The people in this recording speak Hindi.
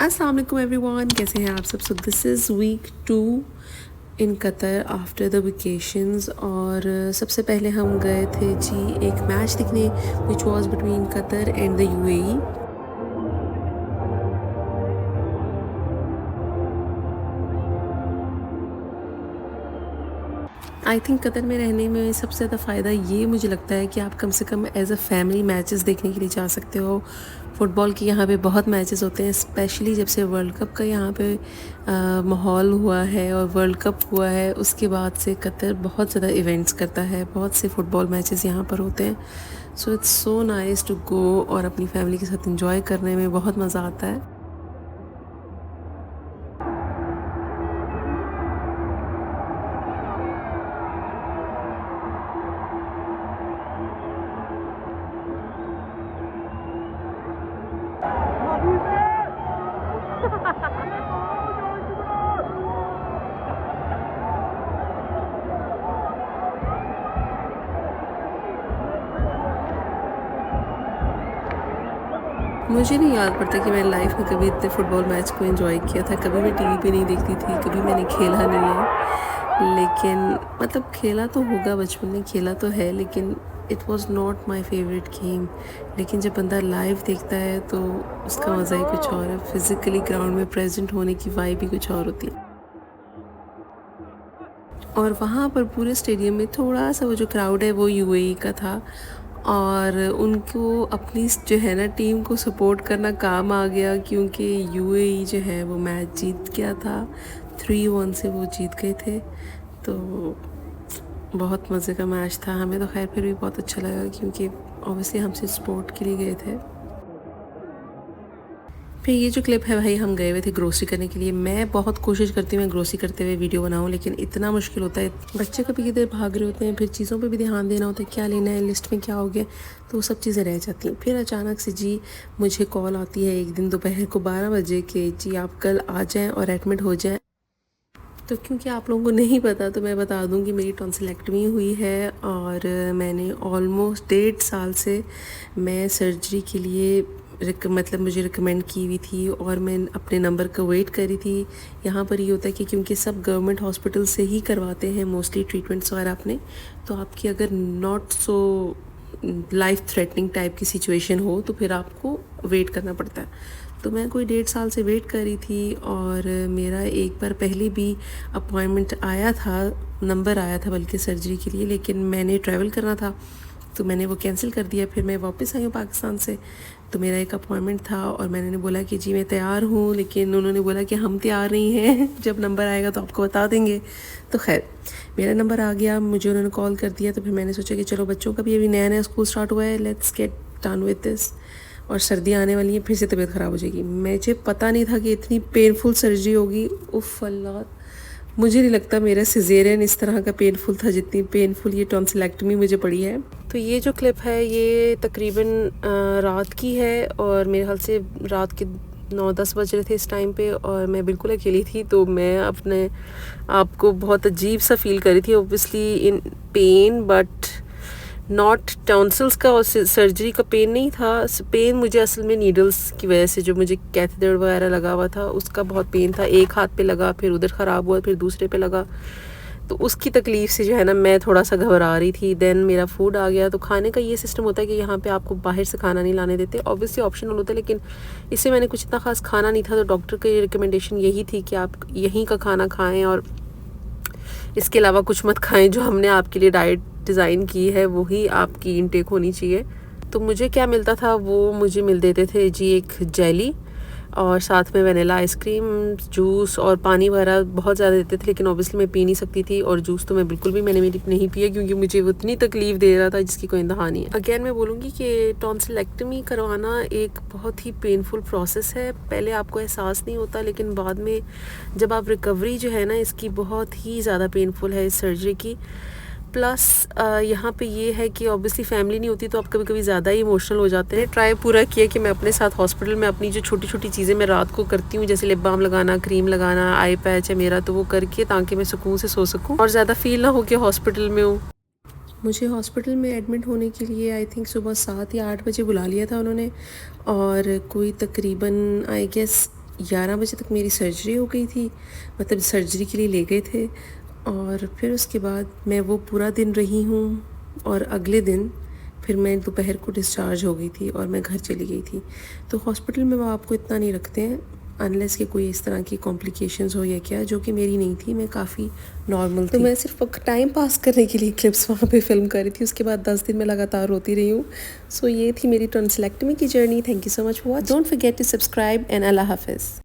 अस्सलाम वालेकुम एवरीवन, कैसे हैं आप सब। So this is week 2 in Qatar after the vacations. और सबसे पहले हम गए थे जी एक मैच देखने which was between Qatar and the UAE. I think Qatar में रहने में सबसे ज़्यादा फ़ायदा ये मुझे लगता है कि आप कम से कम एज अ फैमिली मैचेस देखने के लिए जा सकते हो। फ़ुटबॉल के यहाँ पे बहुत मैचेस होते हैं, स्पेशली जब से वर्ल्ड कप का यहाँ पे माहौल हुआ है और वर्ल्ड कप हुआ है उसके बाद से कतर बहुत ज़्यादा इवेंट्स करता है, बहुत से फ़ुटबॉल मैचेस यहाँ पर होते हैं। So it's so nice to go और अपनी फैमिली के साथ इंजॉय करने में बहुत मज़ा आता है। मुझे नहीं याद पड़ता कि मैंने लाइफ में कभी इतने फ़ुटबॉल मैच को एंजॉय किया था। कभी मैं टीवी पे नहीं देखती थी, कभी मैंने खेला नहीं है। लेकिन मतलब खेला तो होगा, बचपन में खेला तो है, लेकिन it was not my favourite game. लेकिन जब बंदा लाइव देखता है तो उसका मज़ा ही कुछ और है। फिज़िकली ग्राउंड में प्रेजेंट होने की वाइब भी कुछ और होती है। और वहाँ पर पूरे स्टेडियम में थोड़ा सा वो जो क्राउड है वो यूएई का था, और उनको अपनी जो है ना टीम को सपोर्ट करना काम आ गया, क्योंकि यूएई जो है वो मैच जीत गया था। 3-1 से वो जीत गए थे। तो बहुत मज़े का मैच था। हमें तो खैर फिर भी बहुत अच्छा लगा, क्योंकि ऑब्वियसली हम सिर्फ स्पोर्ट के लिए गए थे। फिर ये जो क्लिप है भाई, हम गए हुए थे ग्रोसरी करने के लिए। मैं बहुत कोशिश करती हूँ मैं ग्रोसरी करते हुए वीडियो बनाऊँ, लेकिन इतना मुश्किल होता है। बच्चे कभी किधर भाग रहे होते हैं, फिर चीज़ों पे भी ध्यान देना होता है, क्या लेना है, लिस्ट में क्या हो गया, तो वो सब चीज़ें रह जाती हैं। फिर अचानक से जी मुझे कॉल आती है एक दिन दोपहर को 12 बजे कि जी आप कल आ जाएँ और एडमिट हो जाएँ। तो क्योंकि आप लोगों को नहीं पता तो मैं बता दूं कि मेरी टॉन्सिलेक्टमी हुई है, और मैंने ऑलमोस्ट 1.5 साल से मैं सर्जरी के लिए मतलब मुझे रिकमेंड की हुई थी, और मैं अपने नंबर का वेट करी थी। यहाँ पर ये होता है कि क्योंकि सब गवर्नमेंट हॉस्पिटल से ही करवाते हैं मोस्टली ट्रीटमेंट्स वगैरह अपने, तो आपकी अगर not so life threatening type की सिचुएशन हो तो फिर आपको वेट करना पड़ता है। तो मैं कोई 1.5 साल से वेट कर रही थी, और मेरा एक बार पहले भी अपॉइंटमेंट आया था, नंबर आया था बल्कि सर्जरी के लिए, लेकिन मैंने ट्रैवल करना था तो मैंने वो कैंसिल कर दिया। फिर मैं वापस आई हूँ पाकिस्तान से, तो मेरा एक अपॉइंटमेंट था और मैंने बोला कि जी मैं तैयार हूँ, लेकिन उन्होंने बोला कि हम तैयार नहीं हैं, जब नंबर आएगा तो आपको बता देंगे। तो खैर मेरा नंबर आ गया, मुझे उन्होंने कॉल कर दिया। तो फिर मैंने सोचा कि चलो बच्चों का भी अभी नया नया स्कूल स्टार्ट हुआ है, let's get done with this. और सर्दियाँ आने वाली हैं, फिर से तबीयत ख़राब हो जाएगी। मुझे पता नहीं था कि इतनी पेनफुल सर्जरी होगी। उफ़ अल्लाह, मुझे नहीं लगता मेरा सिजेरियन इस तरह का पेनफुल था जितनी पेनफुल ये टॉन्सिलेक्टमी मुझे पड़ी है। तो ये जो क्लिप है ये तकरीबन रात की है, और मेरे ख्याल से रात के 9-10 बज रहे थे इस टाइम पे, और मैं बिल्कुल अकेली थी। तो मैं अपने आप को बहुत अजीब सा फील कर रही थी, obviously in pen, but not tonsils का और सर्जरी का पेन नहीं था। पेन मुझे असल में नीडल्स की वजह से, जो मुझे कैथेटर वगैरह लगा हुआ था उसका बहुत पेन था। एक हाथ पे लगा, फिर उधर ख़राब हुआ, फिर दूसरे पे लगा, तो उसकी तकलीफ़ से जो है ना मैं थोड़ा सा घबरा रही थी। देन मेरा फूड आ गया। तो खाने का ये सिस्टम होता है कि यहाँ पे आपको बाहर से खाना नहीं लाने देते, ऑब्वियसली ऑप्शनल होता है, लेकिन इससे मैंने कुछ इतना ख़ास खाना नहीं था, तो डॉक्टर की रिकमेंडेशन यही थी कि आप यहीं का खाना खाएँ और इसके अलावा कुछ मत खाएं। जो हमने आपके लिए डाइट डिज़ाइन की है वही आपकी इनटेक होनी चाहिए। तो मुझे क्या मिलता था, वो मुझे मिल देते थे जी एक जेली, और साथ में वनीला आइसक्रीम, जूस और पानी वगैरह बहुत ज़्यादा देते थे, लेकिन ऑब्वियसली मैं पी नहीं सकती थी। और जूस तो मैं बिल्कुल भी मैंने नहीं पिया, क्योंकि मुझे वो इतनी तकलीफ़ दे रहा था जिसकी कोई इंतहा नहीं है। अगेन मैं बोलूँगी कि टॉन्सिलेक्टमी करवाना एक बहुत ही पेनफुल प्रोसेस है। पहले आपको एहसास नहीं होता, लेकिन बाद में जब आप रिकवरी जो है ना इसकी बहुत ही ज़्यादा पेनफुल है इस सर्जरी की। प्लस यहाँ पे ये है कि ऑब्वियसली फैमिली नहीं होती तो आप कभी कभी ज़्यादा ही इमोशनल हो जाते हैं। ट्राई पूरा किया कि मैं अपने साथ हॉस्पिटल में अपनी जो छोटी छोटी चीज़ें मैं रात को करती हूँ, जैसे लिप बाम लगाना, क्रीम लगाना, आई पैच है मेरा, तो वो करके ताकि मैं सुकून से सो सकूँ और ज़्यादा फील ना हो कि हॉस्पिटल में हूँ। मुझे हॉस्पिटल में एडमिट होने के लिए आई थिंक सुबह 7 या 8 बजे बुला लिया था उन्होंने, और कोई तकरीबन आई गेस 11 बजे तक मेरी सर्जरी हो गई थी, मतलब सर्जरी के लिए ले गए थे। और फिर उसके बाद मैं वो पूरा दिन रही हूँ और अगले दिन फिर मैं दोपहर को डिस्चार्ज हो गई थी और मैं घर चली गई थी। तो हॉस्पिटल में वो आपको इतना नहीं रखते हैं अनलेस कि कोई इस तरह की कॉम्प्लिकेशंस हो या क्या, जो कि मेरी नहीं थी, मैं काफ़ी नॉर्मल थी। तो मैं सिर्फ टाइम पास करने के लिए क्लिप्स वहाँ पे फिल्म कर रही थी। उसके बाद 10 दिन में लगातार रोती रही हूँ। सो ये थी मेरी टॉन्सिलेक्टमी की जर्नी। Thank you so much for watching. Don't forget to subscribe and अल्लाह हाफिज़।